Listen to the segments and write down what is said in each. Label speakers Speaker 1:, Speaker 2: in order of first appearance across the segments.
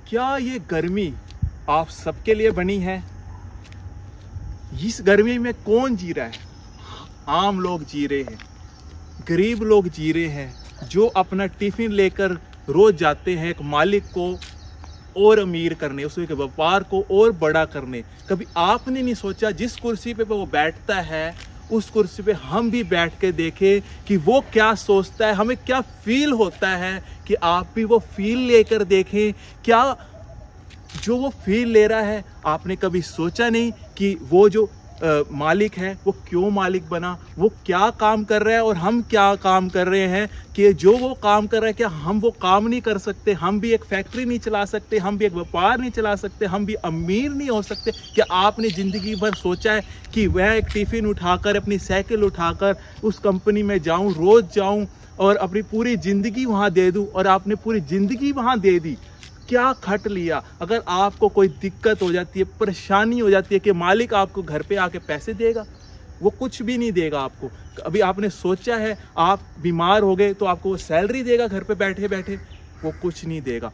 Speaker 1: क्या ये गर्मी आप सबके लिए बनी है? इस गर्मी में कौन जी रहा है? आम लोग जी रहे हैं, गरीब लोग जी रहे हैं, जो अपना टिफिन लेकर रोज जाते हैं एक मालिक को और अमीर करने, उसके व्यापार को और बड़ा करने। कभी आपने नहीं सोचा जिस कुर्सी पे वो बैठता है उस कुर्सी पे हम भी बैठ के देखें कि वो क्या सोचता है, हमें क्या फील होता है, कि आप भी वो फील लेकर देखें। क्या जो वो फील ले रहा है, आपने कभी सोचा नहीं कि वो जो मालिक है वो क्यों मालिक बना, वो क्या काम कर रहा है और हम क्या काम कर रहे हैं, कि जो वो काम कर रहा है क्या हम वो काम नहीं कर सकते? हम भी एक फैक्ट्री नहीं चला सकते, हम भी एक व्यापार नहीं चला सकते, हम भी अमीर नहीं हो सकते? क्या आपने ज़िंदगी भर सोचा है कि वह एक टिफ़िन उठाकर, अपनी साइकिल उठाकर उस कंपनी में जाऊं, रोज़ जाऊं और अपनी पूरी ज़िंदगी वहां दे दूं? और आपने पूरी ज़िंदगी वहां दे दी, क्या खट लिया? अगर आपको कोई दिक्कत हो जाती है, परेशानी हो जाती है कि मालिक आपको घर पे आके पैसे देगा, वो कुछ भी नहीं देगा आपको। अभी आपने सोचा है आप बीमार हो गए तो आपको वो सैलरी देगा घर पे बैठे बैठे? वो कुछ नहीं देगा।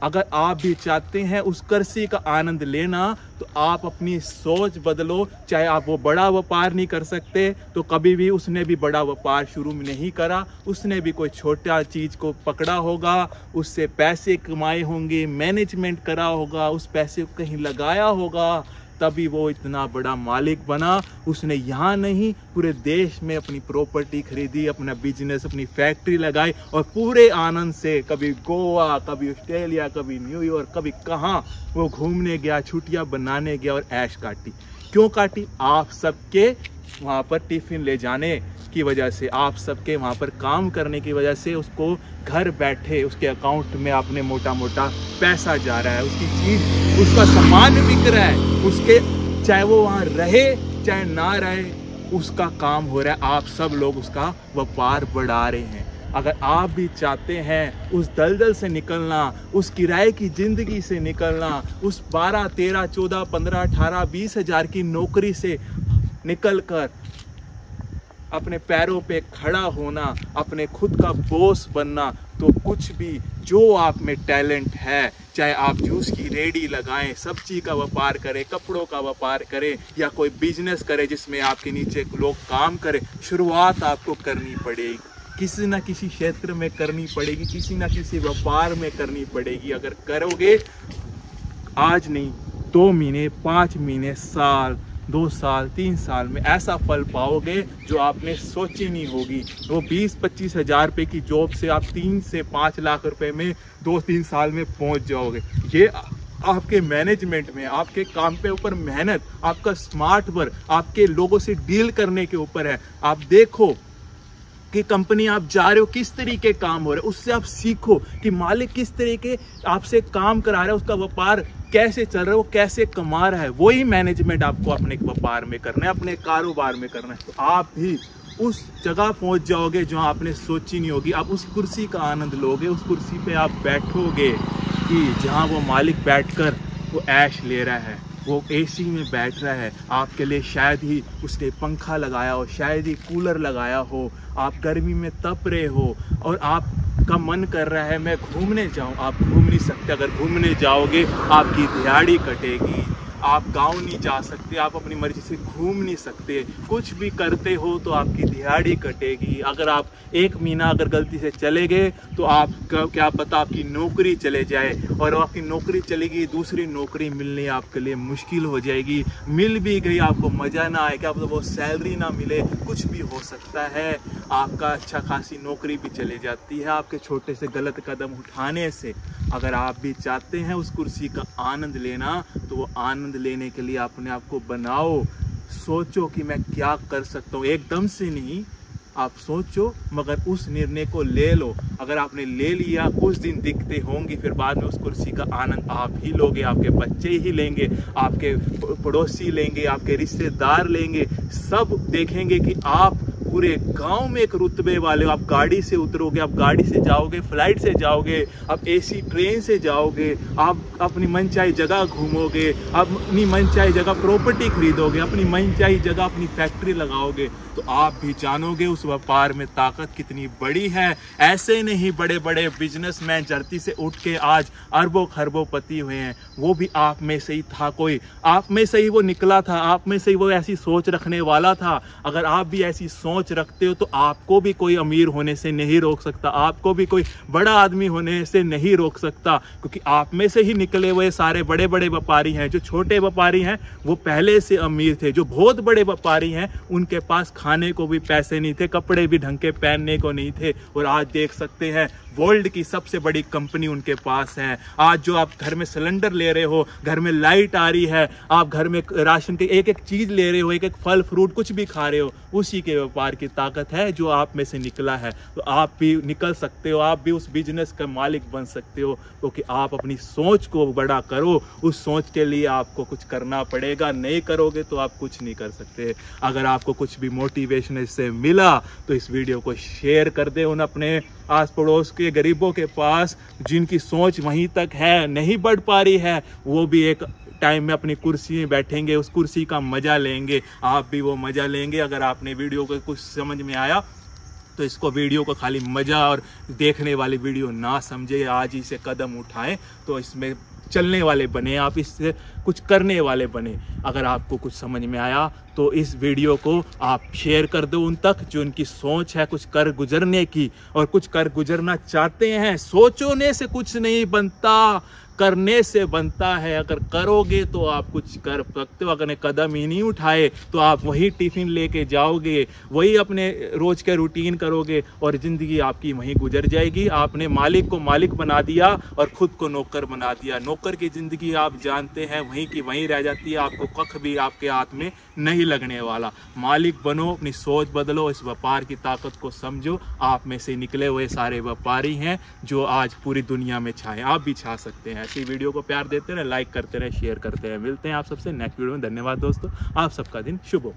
Speaker 1: अगर आप भी चाहते हैं उस कुर्सी का आनंद लेना तो आप अपनी सोच बदलो। चाहे आप वो बड़ा व्यापार नहीं कर सकते तो कभी भी उसने भी बड़ा व्यापार शुरू में नहीं करा, उसने भी कोई छोटा चीज़ को पकड़ा होगा, उससे पैसे कमाए होंगे, मैनेजमेंट करा होगा, उस पैसे को कहीं लगाया होगा, तभी वो इतना बड़ा मालिक बना। उसने यहाँ नहीं पूरे देश में अपनी प्रॉपर्टी खरीदी, अपना बिजनेस, अपनी फैक्ट्री लगाई और पूरे आनंद से कभी गोवा, कभी ऑस्ट्रेलिया, कभी न्यूयॉर्क, कभी कहाँ वो घूमने गया, छुट्टियाँ बनाने गया और ऐश काटी। क्यों काटी? आप सबके वहाँ पर टिफ़िन ले जाने की वजह से, आप सबके वहाँ पर काम करने की वजह से उसको घर बैठे उसके अकाउंट में आपने मोटा मोटा पैसा जा रहा है, उसकी चीज़, उसका सामान बिक रहा है, उसके चाहे वो वहाँ रहे चाहे ना रहे उसका काम हो रहा है। आप सब लोग उसका व्यापार बढ़ा रहे हैं। अगर आप भी चाहते हैं उस दलदल से निकलना, उस किराए की ज़िंदगी से निकलना, उस 12, 13, 14, 15, 18, 20 हज़ार की नौकरी से निकल कर अपने पैरों पे खड़ा होना, अपने खुद का बॉस बनना, तो कुछ भी जो आप में टैलेंट है, चाहे आप जूस की रेडी लगाएं, सब्जी का व्यापार करें, कपड़ों का व्यापार करें या कोई बिजनेस करें जिसमें आपके नीचे लोग काम करें, शुरुआत आपको करनी पड़ेगी, किसी ना किसी क्षेत्र में करनी पड़ेगी, किसी ना किसी व्यापार में करनी पड़ेगी। अगर करोगे आज नहीं 2 महीने, 5 महीने, साल, 2 साल, 3 साल में ऐसा फल पाओगे जो आपने सोची नहीं होगी। वो 20-25 हज़ार रुपये की जॉब से आप 3 से 5 लाख रुपए में 2-3 साल में पहुंच जाओगे। ये आपके मैनेजमेंट में, आपके काम पे ऊपर मेहनत, आपका स्मार्ट वर्क, आपके लोगों से डील करने के ऊपर है। आप देखो कि कंपनी आप जा रहे हो किस तरीके काम हो रहे हैं, उससे आप सीखो कि मालिक किस तरीके आपसे काम करा रहा है, उसका व्यापार कैसे चल रहा है, वो कैसे कमा रहा है। वही मैनेजमेंट आपको अपने व्यापार में करना है, अपने कारोबार में करना है। तो आप भी उस जगह पहुंच जाओगे जहां आपने सोची नहीं होगी। आप उस कुर्सी का आनंद लोगे, उस कुर्सी पे आप बैठोगे कि जहां वो मालिक बैठकर वो ऐश ले रहा है, वो एसी में बैठ रहा है। आपके लिए शायद ही उसने पंखा लगाया हो, शायद ही कूलर लगाया हो, आप गर्मी में तप रहे हो और आपका मन कर रहा है मैं घूमने जाऊं। आप घूम नहीं सकते। अगर घूमने जाओगे आपकी दिहाड़ी कटेगी, आप गांव नहीं जा सकते, आप अपनी मर्जी से घूम नहीं सकते, कुछ भी करते हो तो आपकी दिहाड़ी कटेगी। अगर आप 1 महीना अगर गलती से चले गए तो आप क्या पता आपकी नौकरी चले जाए, और आपकी नौकरी चलेगी, दूसरी नौकरी मिलनी आपके लिए मुश्किल हो जाएगी। मिल भी गई आपको मज़ा ना आए, क्या पता वो सैलरी ना मिले, कुछ भी हो सकता है। आपका अच्छा खासी नौकरी भी चली जाती है आपके छोटे से गलत कदम उठाने से। अगर आप भी चाहते हैं उस कुर्सी का आनंद लेना तो वो आनंद लेने के लिए अपने आप को बनाओ। सोचो कि मैं क्या कर सकता हूँ, एकदम से नहीं, आप सोचो मगर उस निर्णय को ले लो। अगर आपने ले लिया, कुछ दिन दिखते होंगे, फिर बाद में उस कुर्सी का आनंद आप ही लोगे, आपके बच्चे ही लेंगे, आपके पड़ोसी लेंगे, आपके रिश्तेदार लेंगे, सब देखेंगे कि आप पूरे गांव में एक रुतबे वाले हो। आप गाड़ी से उतरोगे, आप गाड़ी से जाओगे, फ्लाइट से जाओगे, आप एसी ट्रेन से जाओगे, आप अपनी मनचाही जगह घूमोगे, आप अपनी मनचाही जगह प्रॉपर्टी खरीदोगे, अपनी मनचाही जगह अपनी फैक्ट्री लगाओगे, तो आप भी जानोगे उस व्यापार में ताकत कितनी बड़ी है। ऐसे नहीं बड़े बड़े बिजनेसमैन धरती से उठ के आज अरबों खरबों पति हुए हैं, वो भी आप में से ही था, कोई आप में से ही वो निकला था, आप में से ही वो ऐसी सोच रखने वाला था। अगर आप भी ऐसी सोच रखते हो तो आपको भी कोई अमीर होने से नहीं रोक सकता, आपको भी कोई बड़ा आदमी होने से नहीं रोक सकता, क्योंकि आप में से ही निकले हुए सारे बड़े बड़े व्यापारी हैं। जो छोटे व्यापारी हैं वो पहले से अमीर थे, जो बहुत बड़े व्यापारी हैं उनके पास खाने को भी पैसे नहीं थे, कपड़े भी ढंग के पहनने को नहीं थे, और आज देख सकते हैं वर्ल्ड की सबसे बड़ी कंपनी उनके पास है। आज जो आप घर में सिलेंडर ले रहे हो, घर में लाइट आ रही है, आप घर में राशन के एक एक चीज ले रहे हो, एक एक फल फ्रूट कुछ भी खा रहे हो, उसी के व्यापार की ताकत है जो आप में से निकला है। तो आप भी निकल सकते हो, आप भी उस बिजनेस का मालिक बन सकते हो, क्योंकि आप अपनी सोच को बड़ा करो। उस सोच के लिए आपको कुछ करना पड़ेगा, नहीं करोगे तो आप कुछ नहीं कर सकते। अगर आपको कुछ भी मोटिवेशन इससे मिला तो इस वीडियो को शेयर कर दे उन अपने आस पड़ोस के गरीबों के पास जिनकी सोच वहीं तक है, नहीं बढ़ पा रही है। वो भी एक टाइम में अपनी कुर्सी में बैठेंगे, उस कुर्सी का मजा लेंगे, आप भी वो मजा लेंगे। अगर आपने वीडियो को कुछ समझ में आया तो इसको वीडियो को खाली मजा और देखने वाली वीडियो ना समझे, आज ही से कदम उठाएं तो इसमें चलने वाले बने, आप इससे कुछ करने वाले बने। अगर आपको कुछ समझ में आया तो इस वीडियो को आप शेयर कर दो उन तक जो उनकी सोच है कुछ कर गुजरने की, और कुछ कर गुजरना चाहते हैं। सोचने से कुछ नहीं बनता, करने से बनता है। अगर करोगे तो आप कुछ कर सकते हो। अगर कदम ही नहीं उठाए तो आप वही टिफिन लेके जाओगे, वही अपने रोज के रूटीन करोगे और जिंदगी आपकी वहीं गुजर जाएगी। आपने मालिक को मालिक बना दिया और खुद को नौकर बना दिया। नौकर की जिंदगी आप जानते हैं वहीं की वहीं रह जाती है, आपको कख भी आपके हाथ में नहीं लगने वाला। मालिक बनो, अपनी सोच बदलो, इस व्यापार की ताकत को समझो। आप में से निकले हुए सारे व्यापारी हैं जो आज पूरी दुनिया में छाए, आप भी छा सकते हैं। ऐसी वीडियो को प्यार देते रहे, लाइक करते रहे, शेयर करते रहे। मिलते हैं आप सबसे नेक्स्ट वीडियो में। धन्यवाद दोस्तों, आप सबका दिन शुभ हो।